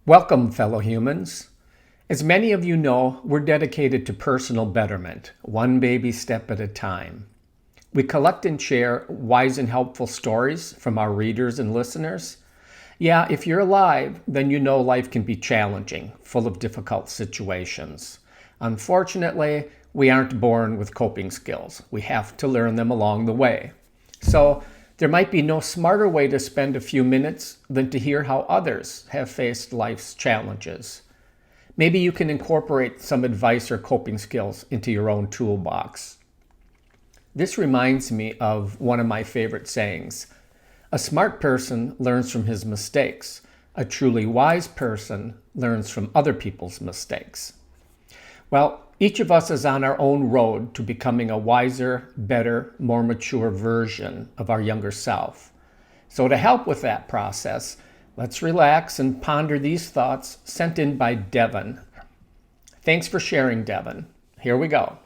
Welcome, fellow humans. As many of you know, we're dedicated to personal betterment, one baby step at a time. We collect and share wise and helpful stories from our readers and listeners. Yeah, if you're alive, then you know life can be challenging, full of difficult situations. Unfortunately, we aren't born with coping skills. We have to learn them along the way. So, there might be no smarter way to spend a few minutes than to hear how others have faced life's challenges. Maybe you can incorporate some advice or coping skills into your own toolbox. This reminds me of one of my favorite sayings. A smart person learns from his mistakes. A truly wise person learns from other people's mistakes. Well, each of us is on our own road to becoming a wiser, better, more mature version of our younger self. So to help with that process, let's relax and ponder these thoughts sent in by Devin. Thanks for sharing, Devin. Here we go.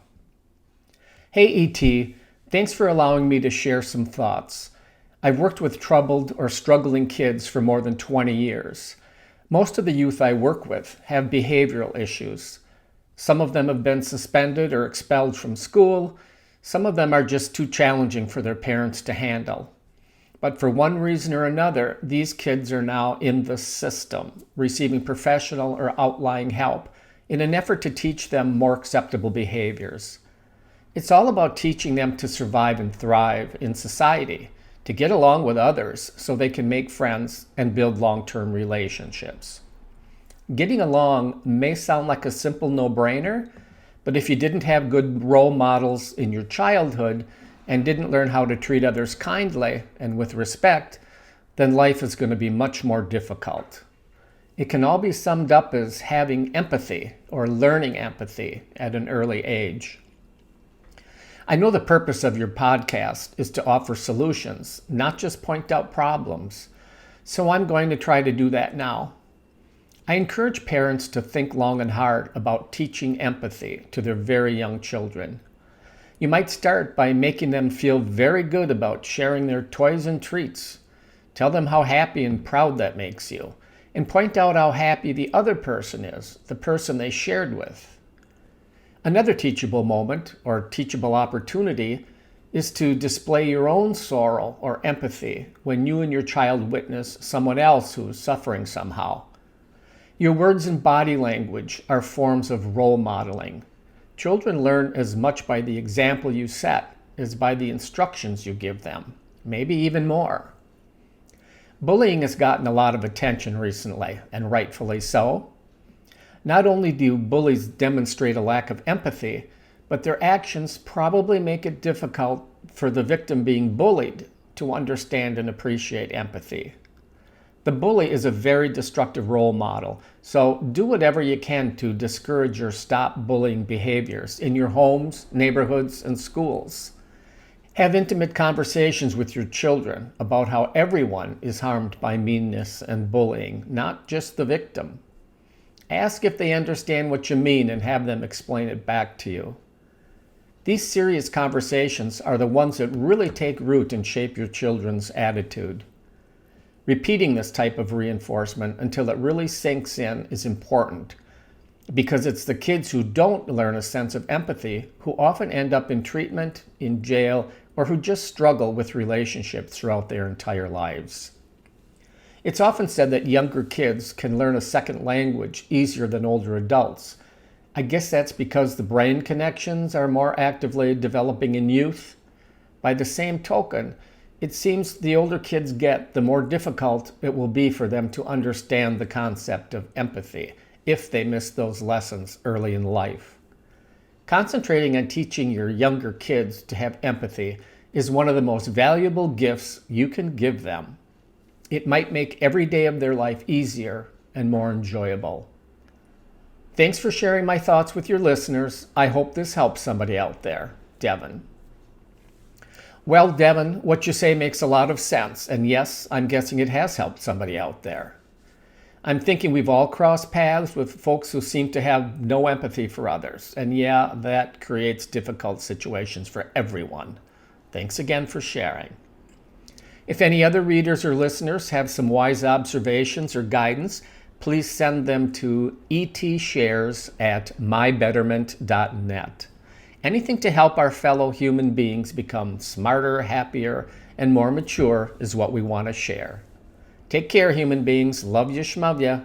Hey, E.T., thanks for allowing me to share some thoughts. I've worked with troubled or struggling kids for more than 20 years. Most of the youth I work with have behavioral issues. Some of them have been suspended or expelled from school. Some of them are just too challenging for their parents to handle. But for one reason or another, these kids are now in the system, receiving professional or outlying help in an effort to teach them more acceptable behaviors. It's all about teaching them to survive and thrive in society, to get along with others so they can make friends and build long-term relationships. Getting along may sound like a simple no-brainer, but if you didn't have good role models in your childhood and didn't learn how to treat others kindly and with respect, then life is going to be much more difficult. It can all be summed up as having empathy or learning empathy at an early age. I know the purpose of your podcast is to offer solutions, not just point out problems, so I'm going to try to do that now. I encourage parents to think long and hard about teaching empathy to their very young children. You might start by making them feel very good about sharing their toys and treats. Tell them how happy and proud that makes you, and point out how happy the other person is, the person they shared with. Another teachable moment or teachable opportunity is to display your own sorrow or empathy when you and your child witness someone else who is suffering somehow. Your words and body language are forms of role modeling. Children learn as much by the example you set as by the instructions you give them, maybe even more. Bullying has gotten a lot of attention recently, and rightfully so. Not only do bullies demonstrate a lack of empathy, but their actions probably make it difficult for the victim being bullied to understand and appreciate empathy. The bully is a very destructive role model, so do whatever you can to discourage or stop bullying behaviors in your homes, neighborhoods, and schools. Have intimate conversations with your children about how everyone is harmed by meanness and bullying, not just the victim. Ask if they understand what you mean and have them explain it back to you. These serious conversations are the ones that really take root and shape your children's attitude. Repeating this type of reinforcement until it really sinks in is important because it's the kids who don't learn a sense of empathy who often end up in treatment, in jail, or who just struggle with relationships throughout their entire lives. It's often said that younger kids can learn a second language easier than older adults. I guess that's because the brain connections are more actively developing in youth. By the same token, it seems the older kids get, the more difficult it will be for them to understand the concept of empathy if they miss those lessons early in life. Concentrating on teaching your younger kids to have empathy is one of the most valuable gifts you can give them. It might make every day of their life easier and more enjoyable. Thanks for sharing my thoughts with your listeners. I hope this helps somebody out there. Devin. Well, Devin, what you say makes a lot of sense, and yes, I'm guessing it has helped somebody out there. I'm thinking we've all crossed paths with folks who seem to have no empathy for others, and yeah, that creates difficult situations for everyone. Thanks again for sharing. If any other readers or listeners have some wise observations or guidance, please send them to etshares@mybetterment.net. Anything to help our fellow human beings become smarter, happier, and more mature is what we want to share. Take care, human beings. Love you, shmov ya.